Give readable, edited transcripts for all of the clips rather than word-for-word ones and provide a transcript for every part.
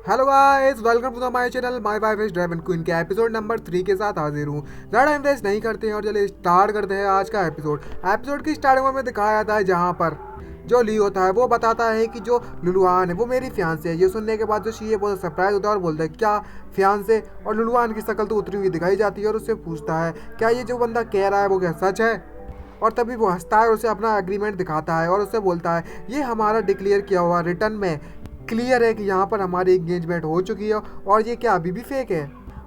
Hello guys, welcome to the my channel my wife is driven queen के episode number 3 के साथ हाजिर हूँ। ज़्यादा टाइम वेस्ट नहीं करते हैं और चलिए स्टार्ट करते हैं आज का एपिसोड की स्टार्टिंग में हमें दिखाया जाता है जहाँ पर जो ली होता है वो बताता है कि जो लुलुआन है वो मेरी फियांसे है। ये सुनने के बाद जो शी है बहुत सरप्राइज होता है और बोलता है क्या फियांसे। और लुलुआन की शक्ल तो उतरी हुई दिखाई जाती है और उससे पूछता है क्या ये जो बंदा कह रहा है वो क्या सच है। और तभी वो हंसता है और उसे अपना एग्रीमेंट दिखाता है और उससे बोलता है ये हमारा डिक्लेयर किया हुआ रिटर्न में क्लियर है कि यहाँ पर हमारी एंगेजमेंट हो चुकी है और ये क्या अभी भी फेक है।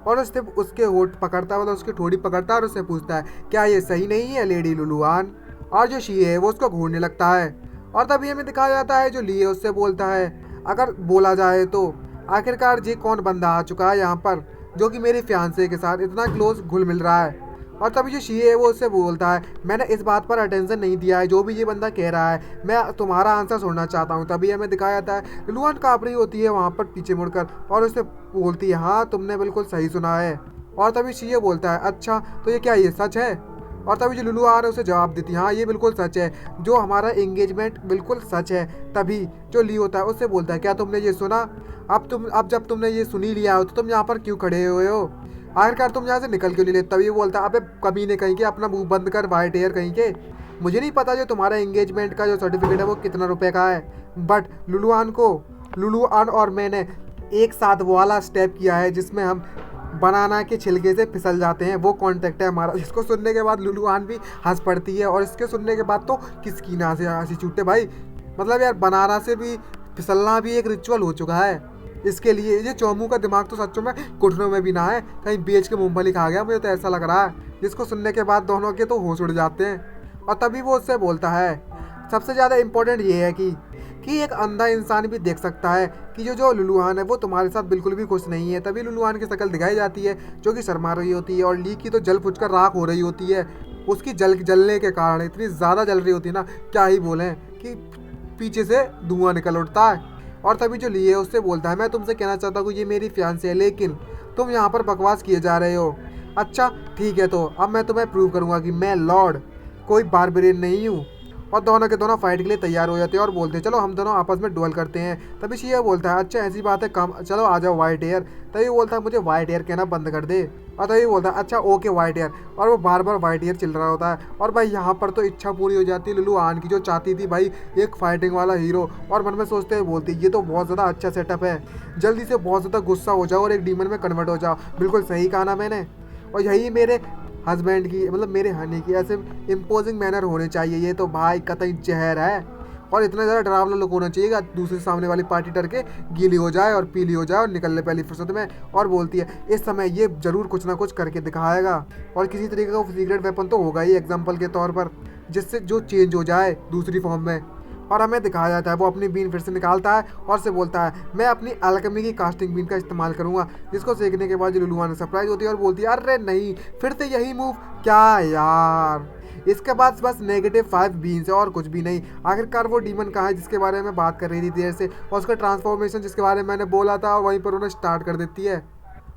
और उससे उसके होठ पकड़ता है, मतलब उसकी ठोड़ी पकड़ता है और उससे पूछता है क्या ये सही नहीं है लेडी लुलुआन। और जो शी है वो उसको घूरने लगता है। और तभी हमें दिखाया जाता है जो ली है उससे बोलता है अगर बोला जाए तो आखिरकार ये कौन बंदा आ चुका है यहाँ पर जो कि मेरे फियांसे के साथ इतना क्लोज घुल मिल रहा है। और तभी जो शी है वो उससे बोलता है मैंने इस बात पर अटेंशन नहीं दिया है जो भी ये बंदा कह रहा है, मैं तुम्हारा आंसर सुनना चाहता हूँ। तभी हमें दिखाया जाता है लुलुआन काँप रही होती है वहाँ पर पीछे मुड़कर और उससे बोलती है हाँ तुमने बिल्कुल सही सुना है। और तभी शी बोलता है अच्छा तो ये क्या ये सच है। और तभी जो लुलुआन है उसे जवाब देती है हाँ ये बिल्कुल सच है, जो हमारा एंगेजमेंट बिल्कुल सच है। तभी जो ली होता है उससे बोलता है क्या तुमने ये सुना। अब जब तुमने ये सुनी लिया हो तो तुम यहाँ पर क्यों खड़े हुए हो, आखिरकार तुम यहाँ से निकल क्यों नहीं लेते। तभी वो बोलता है अबे कभी नहीं कहीं के अपना मुंह बंद कर वाइट एयर कहीं के, मुझे नहीं पता जो तुम्हारा एंगेजमेंट का जो सर्टिफिकेट है वो कितना रुपए का है, बट लुलुआन और मैंने एक साथ वो वाला स्टेप किया है जिसमें हम बनाना के छिलके से फिसल जाते हैं, वो कॉन्टेक्ट है हमारा। जिसको सुनने के बाद लुलुआन भी हंस पड़ती है और इसके सुनने के बाद तो किसकी ना से हंसी छूटे भाई। मतलब यार बनाना से भी फिसलना भी एक रिचुअल हो चुका है इसके लिए। ये चौमू का दिमाग तो सच्चों में घुटनों में भी ना है, कहीं बेच के मूंगफली खा गया, मुझे तो ऐसा लग रहा है। जिसको सुनने के बाद दोनों के तो होश उड़ जाते हैं। और तभी वो उससे बोलता है सबसे ज़्यादा इम्पोर्टेंट ये है कि एक अंधा इंसान भी देख सकता है कि जो लुलुआन है वो तुम्हारे साथ बिल्कुल भी खुश नहीं है। तभी लुलुआन की शक्ल दिखाई जाती है जो कि शर्मा रही होती है और ली की तो जल फुच कर राख हो रही होती है। उसकी जलने के कारण इतनी ज़्यादा जल रही होती है ना, क्या ही बोलें कि पीछे से धुआं निकल उठता है। और तभी जो लिए उससे बोलता है मैं तुमसे कहना चाहता हूँ ये मेरी फियांसे है लेकिन तुम यहाँ पर बकवास किए जा रहे हो। अच्छा ठीक है तो अब मैं तुम्हें प्रूव करूँगा कि मैं लॉर्ड कोई बारबेरियन नहीं हूँ। और दोनों के दोनों फाइट के लिए तैयार हो जाते हैं और बोलते हैं चलो हम दोनों आपस में डुएल करते हैं। तभी शिया बोलता है अच्छा ऐसी बात है कम चलो आ जाओ वाइट एयर। तभी बोलता है मुझे वाइट एयर कहना बंद कर दे। और तभी बोलता है अच्छा ओके वाइट एयर। और वो बार बार वाइट एयर चिल रहा होता है। और भाई यहाँ पर तो इच्छा पूरी हो जाती है लुलुआन की जो चाहती थी भाई एक फाइटिंग वाला हीरो। और मन में सोचते हुए बोलती ये तो बहुत ज़्यादा अच्छा सेटअप है, जल्दी से बहुत ज़्यादा गुस्सा हो जाओ और एक डीमन में कन्वर्ट हो जाओ। बिल्कुल सही कहा ना मैंने। और यही मेरे हस्बैंड की मतलब मेरे हनी की ऐसे इम्पोजिंग मैनर होने चाहिए। ये तो भाई कतई जहर है और इतना ज़्यादा डरावना लुक होना चाहिए कि दूसरे सामने वाली पार्टी डर के गीली हो जाए और पीली हो जाए और निकलने पहली फुर्सत में। और बोलती है इस समय ये ज़रूर कुछ ना कुछ करके दिखाएगा और किसी तरीके का सीक्रेट वेपन तो होगा ही एग्जाम्पल के तौर पर, जिससे जो चेंज हो जाए दूसरी फॉर्म में। और हमें दिखाया जाता है वो अपनी बीन फिर से निकालता है और से बोलता है मैं अपनी अल्केमी की कास्टिंग बीन का इस्तेमाल करूंगा। जिसको सीखने के बाद जो लुलुआन सरप्राइज होती है और बोलती है अरे नहीं फिर से यही मूव क्या यार। इसके बाद बस -5 बीन्स है और कुछ भी नहीं। आखिरकार वो डीमन कहाँ है जिसके बारे में बात कर रही थी देर से, और उसका ट्रांसफॉर्मेशन जिसके बारे में मैंने बोला था वहीं पर उन्हें स्टार्ट कर देती है।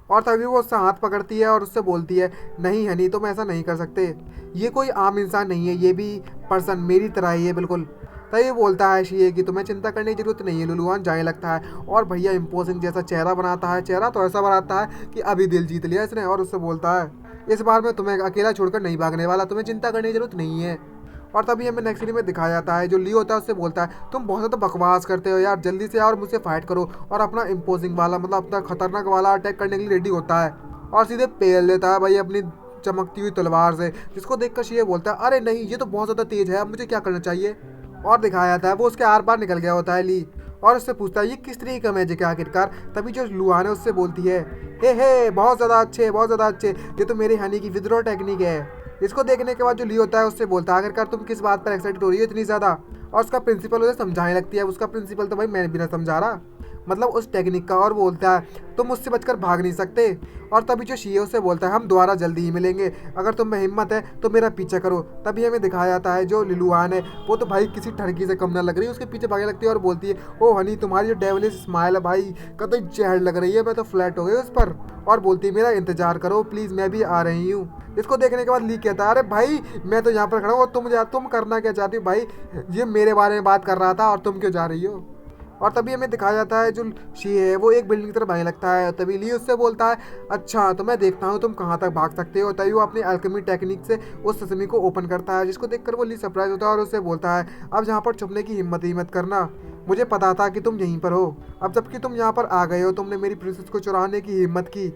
और तभी वो उससे हाथ पकड़ती है और उससे बोलती है नहीं हनी तुम ऐसा नहीं कर सकते, ये कोई आम इंसान नहीं है, ये भी पर्सन मेरी तरह ही है बिल्कुल। तभी बोलता है शी कि तुम्हें चिंता करने की जरूरत नहीं है, लुलुआन जाने लगता है और भैया इम्पोजिंग जैसा चेहरा बनाता है। चेहरा तो ऐसा बनाता है कि अभी दिल जीत लिया इसने। और उससे बोलता है इस बार मैं तुम्हें अकेला छोड़कर नहीं भागने वाला, तुम्हें चिंता करने की जरूरत नहीं है। और तभी हमें नेक्स्ट सीन में दिखाया जाता है जो ली होता है उससे बोलता है तुम बहुत ज़्यादा बकवास करते हो यार, जल्दी से आओ और मुझसे फाइट करो। और अपना इम्पोजिंग वाला मतलब अपना खतरनाक वाला अटैक करने के लिए रेडी होता है और सीधे पेल देता है भाई अपनी चमकती हुई तलवार से। जिसको देखकर शी बोलता है अरे नहीं ये तो बहुत ज़्यादा तेज है, अब मुझे क्या करना चाहिए। और दिखाया जाता है वो उसके आर पार निकल गया होता है ली और उससे पूछता है ये किस तरीके का मैजिक है आखिरकार। तभी जो लुआन है उससे बोलती है हे बहुत ज़्यादा अच्छे बहुत ज़्यादा अच्छे, ये तो मेरी हनी की विद्रोह टेक्निक है। इसको देखने के बाद जो ली होता है उससे बोलता है आखिरकार तुम किस बात पर एक्साइटेड हो रही हो इतनी ज़्यादा। और उसका प्रिंसिपल उसे समझाने लगती है, उसका प्रिंसिपल तो भाई मैं भी ना समझा रहा मतलब उस टेक्निक का। और बोलता है तुम मुझसे बचकर भाग नहीं सकते। और तभी जो शी है उससे बोलता है हम दोबारा जल्दी ही मिलेंगे, अगर तुम में हिम्मत है तो मेरा पीछा करो। तभी हमें दिखाया जाता है जो लुलुआन है वो तो भाई किसी ठरकी से कम ना लग रही है, उसके पीछे भागने लगती है और बोलती है ओ हनी तुम्हारी जो डेविलिश स्माइल है भाई कतई जहर लग रही है, मैं तो फ्लैट हो गई उस पर। और बोलती है मेरा इंतजार करो प्लीज़ मैं भी आ रही हूँ। इसको देखने के बाद ली कहता है अरे भाई मैं तो यहाँ पर खड़ा हूँ और तुम करना क्या चाहती हो भाई, ये मेरे बारे में बात कर रहा था और तुम क्यों जा रही हो। और तभी हमें दिखाया जाता है जो शी है वो एक बिल्डिंग की तरफ भागने लगता है। तभी ली उससे बोलता है अच्छा तो मैं देखता हूँ तुम कहाँ तक भाग सकते हो। तभी वो अपनी अल्केमी टेक्निक से उस ससमी को ओपन करता है, जिसको देखकर वो ली सरप्राइज होता है और उससे बोलता है अब यहाँ पर छुपने की हिम्मत ही मत करना, मुझे पता था कि तुम यहीं पर हो। अब जबकि तुम यहाँ पर आ गए हो, तुमने मेरी प्रिंसेस को चुराने की हिम्मत की,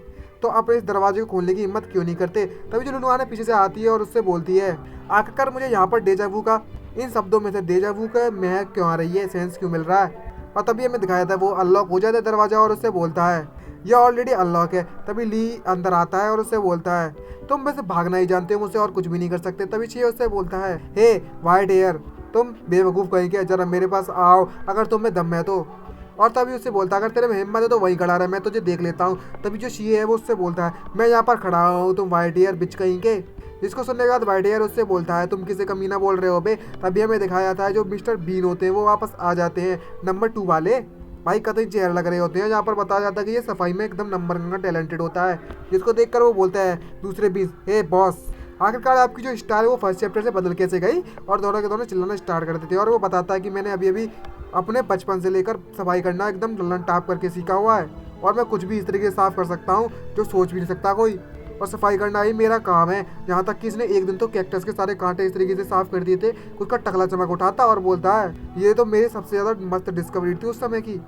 तो आप इस दरवाजे को खोलने की हिम्मत क्यों नहीं करते। तभी जो लुलुआने पीछे से आती है और उससे बोलती है आखिरकार मुझे यहाँ पर डेजावू का, इन शब्दों में से डेजावू का महक क्यों आ रही है, सेंस क्यों मिल रहा है। और तभी हमें दिखाया था वो अनलॉक हो जाता है दरवाजा और उससे बोलता है ये ऑलरेडी अनलॉक है। तभी ली अंदर आता है और उससे बोलता है तुम वैसे भागना ही जानते हो मुझसे और कुछ भी नहीं कर सकते। तभी छे उससे बोलता है हे वाइट एयर, तुम बेवकूफ़ कहीं के, जरा मेरे पास आओ अगर तुम में दम है तो। और तभी उससे बोलता है अगर तेरे में हिम्मत है तो वहीं खड़ा रहे, मैं तुझे देख लेता हूँ। तभी जो शी है वो उससे बोलता है मैं यहाँ पर खड़ा हूँ, तुम वाइट ईयर बिच कहीं के। जिसको सुनने के बाद वाइट ईयर उससे बोलता है तुम किसे कमीना बोल रहे हो बे। तभी हमें दिखाया जाता है जो मिस्टर बीन होते हैं वो वापस आ जाते हैं, नंबर 2 वाले। भाई कतई चेहरे लग रहे होते हैं, जहाँ पर बताया जाता है कि ये सफाई में एकदम नंबर का टैलेंटेड होता है। जिसको देखकर वो बोलता है दूसरे बीस हे बॉस, आखिरकार आपकी जो स्टाइल है वो फर्स्ट चैप्टर से बदल कैसे गई। और दोनों के दोनों चिल्लाना स्टार्ट कर देते हैं और वो बताता है कि मैंने अभी अभी अपने बचपन से लेकर सफाई करना एकदम लल्लन टाप करके सीखा हुआ है, और मैं कुछ भी इस तरीके से साफ कर सकता हूँ जो सोच भी नहीं सकता कोई, और सफाई करना ही मेरा काम है। यहाँ तक कि इसने एक दिन तो कैक्टस के सारे कांटे इस तरीके से साफ कर दिए थे, उसका टकला चमक उठाता और बोलता है ये तो मेरी सबसे ज़्यादा मस्त डिस्कवरी थी उस समय की।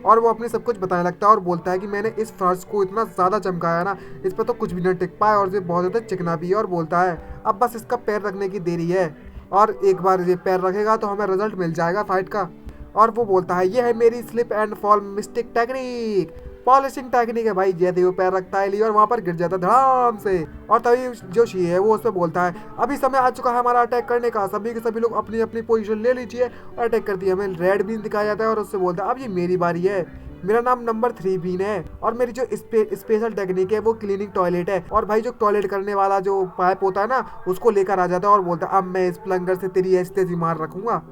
और वो अपनी सब कुछ बताने लगता है और बोलता है कि मैंने इस फर्श को इतना ज़्यादा चमकाया ना, इस पर तो कुछ भी नहीं टिक पाया और ये बहुत ज़्यादा चिकना भी है। और बोलता है अब बस इसका पैर रखने की देरी है, और एक बार ये पैर रखेगा तो हमें रिजल्ट मिल जाएगा फाइट का। और वो बोलता है ये है मेरी slip and fall mistake technique, polishing technique है भाई। जैसे वो पैर रखता है ली और वहाँ पर गिर जाता है धड़ाम से। और तभी जो शी है वो उस पर बोलता है अभी समय आ चुका है हमारा अटैक करने का, सभी के सभी लोग अपनी अपनी पोजीशन ले लीजिए। और अटैक करती है, हमें रेड बीन दिखाया जाता है और उससे बोलता है अब ये मेरी बारी है, मेरा नाम नंबर 3 बीन है, और मेरी जो स्पेशल टेक्निक है वो क्लीनिंग टॉयलेट है। और भाई जो टॉयलेट करने वाला जो पाइप होता है ना उसको लेकर आ जाता है और बोलता है अब मैं इस प्लंगर से तेरी ऐसी तेजी मार रखूंगा।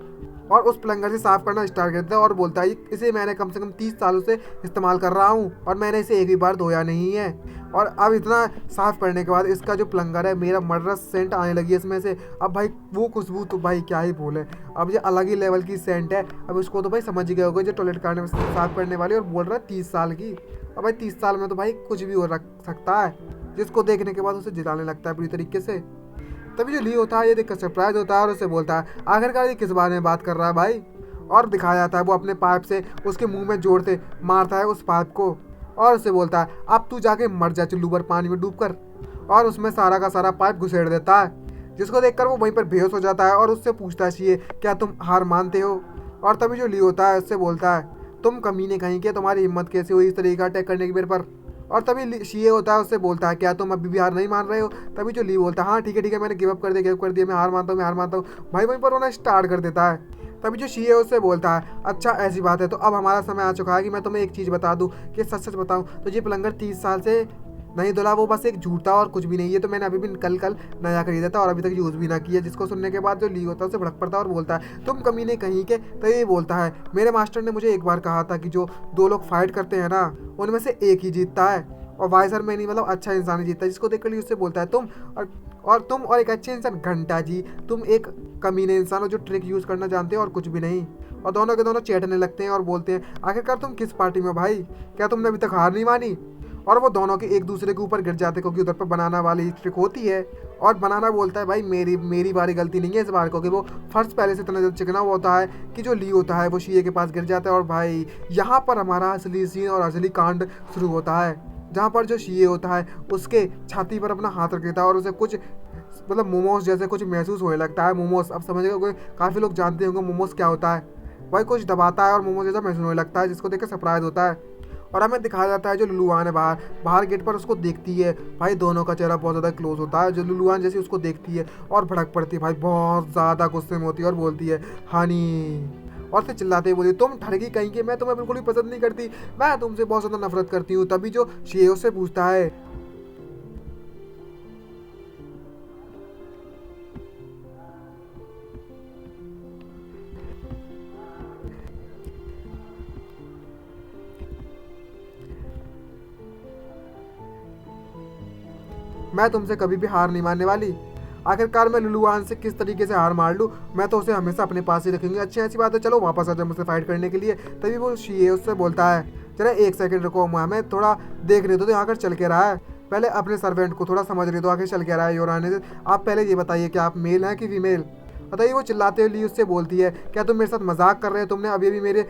और उस प्लंगर से साफ करना स्टार्ट करता है और बोलता है इसे मैंने कम से कम 30 सालों से इस्तेमाल कर रहा हूँ और मैंने इसे एक भी बार धोया नहीं है। और अब इतना साफ करने के बाद इसका जो प्लंगर है मेरा मर्डरस सेंट आने लगी है इसमें से। अब भाई वो खुशबू तो भाई क्या ही बोले, अब ये अलग ही लेवल की सेंट है। अब उसको तो भाई समझ ही गए होगा जो टॉयलेट करने में साफ करने वाली, और बोल रहा है 30 साल की। अब भाई 30 साल में तो भाई कुछ भी हो रख सकता है, जिसको देखने के बाद उसे जिलाने लगता है पूरी तरीके से। तभी जो ली होता है ये देखकर सरप्राइज होता है और उससे बोलता है आखिरकार ये किस बारे में बात कर रहा है भाई। और दिखाया जाता है वो अपने पाइप से उसके मुंह में जोड़ते मारता है उस पाइप को और उससे बोलता है अब तू जाके मर जा चुल्लू पर पानी में डूब कर, और उसमें सारा का सारा पाइप घुसेड़ देता है। जिसको देखकर वो वहीं पर बेहोश हो जाता है और उससे पूछता है ये क्या तुम हार मानते हो। और तभी जो ली होता है उससे बोलता है तुम कमीने कहीं के, तुम्हारी हिम्मत कैसे हुई इस तरीके का अटैक करने की मेरे पर। और तभी शीए होता है उससे बोलता है क्या तुम अभी भी हार नहीं मान रहे हो। तभी जो ली बोलता है हाँ ठीक है मैंने गिव अप कर दिया मैं हार मानता हूँ भाई वहीं पर रोना स्टार्ट कर देता है। तभी जो शी है उससे बोलता है अच्छा ऐसी बात है तो अब हमारा समय आ चुका है कि मैं तुम्हें एक चीज़ बता दूं कि सच सच बताऊं तो ये पलंगर 30 साल से नहीं धुला, वो बस एक झूठा और कुछ भी नहीं है, तो मैंने अभी भी कल नया खरीदा था और अभी तक यूज़ भी ना किया। जिसको सुनने के बाद जो ली होता है उसे भड़क पड़ता है और बोलता है तुम कमीने कहीं के। तो ये बोलता है मेरे मास्टर ने मुझे एक बार कहा था कि जो 2 लोग फाइट करते हैं ना उनमें से एक ही जीतता है, और वाइजर में नहीं मतलब अच्छा इंसान ही जीतता है। जिसको देखकर उससे बोलता है तुम और एक अच्छे इंसान घंटा जी, तुम एक कमीने इंसान हो जो ट्रिक यूज़ करना जानते हो और कुछ भी नहीं। और दोनों के दोनों चैटने लगते हैं और बोलते हैं आखिरकार तुम किस पार्टी में हो भाई, क्या तुमने अभी तक हार नहीं मानी। और वो दोनों के एक दूसरे के ऊपर गिर जाते क्योंकि उधर पर बनाना वाली ट्रिक होती है। और बनाना बोलता है भाई मेरी बारी गलती नहीं है इस बार, क्योंकि वो फर्स्ट पहले से इतना ज़्यादा चिकना हुआ होता है कि जो ली होता है वो शीए के पास गिर जाता है। और भाई यहाँ पर हमारा असली सीन और असली कांड शुरू होता है, जहाँ पर जो शीए होता है उसके छाती पर अपना हाथ रख देता है और उसे कुछ मतलब मोमोज जैसे कुछ महसूस होने लगता है। मोमोज अब समझेगा, काफ़ी लोग जानते होंगे मोमोज क्या होता है। भाई कुछ दबाता है और मोमोज जैसा महसूस होने लगता है, जिसको देखकर सरप्राइज होता है। और हमें दिखाया जाता है जो लुलुआन है बाहर गेट पर उसको देखती है। भाई दोनों का चेहरा बहुत ज़्यादा क्लोज होता है। जो लुलुआन जैसे उसको देखती है और भड़क पड़ती है, भाई बहुत ज़्यादा गुस्से में होती है और बोलती है हनी, और फिर चिल्लाते बोली तुम ठरकी कहीं के, मैं तुम्हें बिल्कुल भी पसंद नहीं करती, मैं तुमसे बहुत ज़्यादा नफरत करती हूँ। तभी जो शेयो से पूछता है मैं तुमसे कभी भी हार नहीं मानने वाली, आखिरकार मैं लुलुआन से किस तरीके से हार मार लूँ, मैं तो उसे हमेशा अपने पास ही रखेंगे। अच्छी अच्छी बात है, चलो वापस आ जाओ मुझसे फाइट करने के लिए। तभी वो शीए उससे बोलता है जरा एक सेकंड रुको, हमें थोड़ा देख रहे तो आखिर चल के रहा है, पहले अपने सर्वेंट को थोड़ा समझ रहे तो आखिर चल के रहा है योराने से। आप पहले ये बताइए कि आप मेल हैं कि फीमेल। बताइए वो चिल्लाते हुए ली उससे बोलती है क्या तुम मेरे साथ मजाक कर रहे हो, तुमने अभी अभी मेरे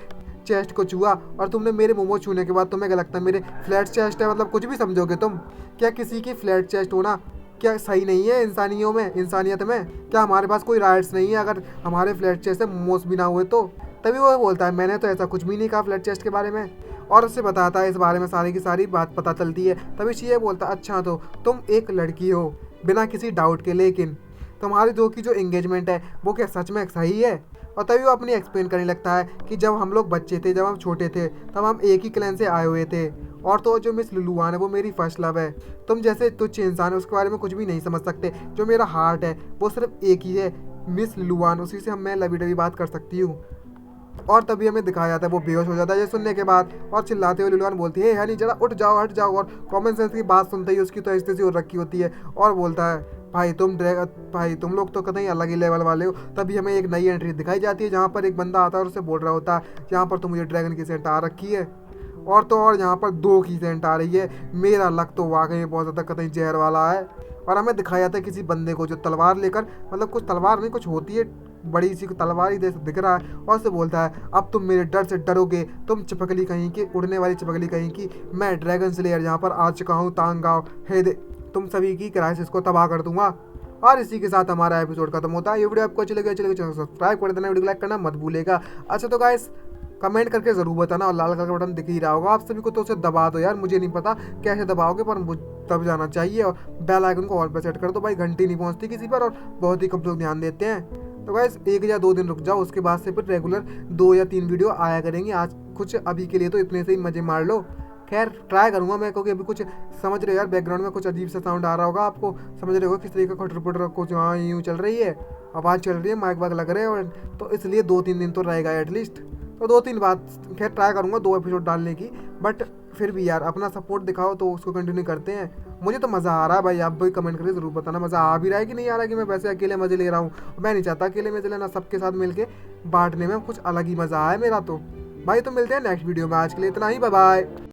चेस्ट को छुआ और तुमने मेरे मोमो छूने के बाद तुम्हें क्या लगता है मेरे फ्लैट चेस्ट है, मतलब कुछ भी समझोगे तुम। क्या किसी की फ्लैट चेस्ट होना क्या सही नहीं है इंसानियों में, इंसानियत में? क्या हमारे पास कोई राइट्स नहीं है अगर हमारे फ्लैट चेस्ट से मोमोस भी ना हुए तो? तभी वो बोलता है मैंने तो ऐसा कुछ भी नहीं कहा फ्लैट चेस्ट के बारे में, और उससे बताता है इस बारे में सारी की सारी बात पता चलती है। तभी शीए बोलता अच्छा तो तुम एक लड़की हो बिना किसी डाउट के, लेकिन तुम्हारी दो की जो एंगेजमेंट है वो क्या सच में सही है? और तभी वो अपनी एक्सप्लेन करने लगता है कि जब हम लोग बच्चे थे, जब हम छोटे थे, तब हम एक ही क्लैन से आए हुए थे, और तो जो मिस लुलुआन है वो मेरी फर्स्ट लव है। तुम जैसे तुच्छ इंसान है उसके बारे में कुछ भी नहीं समझ सकते। जो मेरा हार्ट है वो सिर्फ एक ही है, मिस लुलुआन, उसी से मैं लवी डवी बात कर सकती हूँ। और तभी हमें दिखाया जाता है वो बेहोश हो जाता है ये सुनने के बाद, और चिल्लाते हुए लुलुआन बोलती है हनी जरा उठ जाओ हट जाओ, और कॉमन सेंस की बात सुनते ही उसकी तो ऐसी हो रखी होती है, और बोलता है भाई तुम लोग तो कहीं अलग ही लेवल वाले हो। तभी हमें एक नई एंट्री दिखाई जाती है जहाँ पर एक बंदा आता है और उससे बोल रहा होता है यहाँ पर तो मुझे ड्रैगन की सेंट आ रखी है, और तो और यहाँ पर 2 की सेंट आ रही है, मेरा लक तो वाकई में बहुत ज़्यादा कतई जहर वाला है। और हमें दिखाया जाता है किसी बंदे को जो तलवार लेकर, मतलब कुछ तलवार नहीं कुछ होती है बड़ी सी तलवार ही जैसे दिख रहा है, और से बोलता है अब तुम मेरे डर से डरोगे, तुम चिपकली कहीं की, उड़ने वाली चिपकली कहीं की, मैं ड्रैगन स्लेयर यहाँ पर आ चुका हूँ, तांगाओ हे दे, तुम सभी की क्राइसिस को तबाह कर दूंगा। और इसी के साथ हमारा एपिसोड खत्म होता है। ये वीडियो आपको अच्छी लगी चैनल को सब्सक्राइब कर देना, वीडियो लाइक करना मत भूलेगा। अच्छा तो गाइस कमेंट करके ज़रूर बताना, और लाल कलर का बटन दिख ही रहा होगा आप सभी को, तो उसे दबा दो यार, मुझे नहीं पता कैसे दबाओगे पर तब जाना चाहिए, और बेल आइकन को ऑल पर सेट कर दो भाई, घंटी नहीं पहुंचती किसी पर और बहुत ही कम लोग ध्यान देते हैं। तो गाइस 1 या 2 दिन रुक जाओ, उसके बाद से फिर रेगुलर 2 या 3 वीडियो आया करेंगी। आज कुछ अभी के लिए तो इतने से ही मजे मार लो। खैर ट्राई करूंगा मैं, क्योंकि अभी कुछ समझ रहे हो यार बैकग्राउंड में कुछ अजीब सा साउंड आ रहा होगा आपको, समझ रहे हो किस तरीके का खटर पुटर कुछ हाँ यूँ चल रही है, आवाज़ चल रही है, माइक वाइक लग रहे हैं, और तो इसलिए 2-3 दिन तो रहेगा एटलीस्ट। तो 2-3 बात खैर ट्राई करूँगा 2 एपिसोड डालने की, बट फिर भी यार अपना सपोर्ट दिखाओ तो उसको कंटिन्यू करते हैं। मुझे तो मज़ा आ रहा है भाई, आप भी कमेंट करके ज़रूर बताना मज़ा आ भी रहा है कि नहीं आ रहा है, कि मैं वैसे अकेले मज़े ले रहा हूँ। मैं नहीं चाहता अकेले मज़े लेना, सबके साथ मिलके बांटने में कुछ अलग ही मज़ा आया मेरा तो। भाई तो मिलते हैं नेक्स्ट वीडियो में, आज के लिए इतना ही, बाय बाय।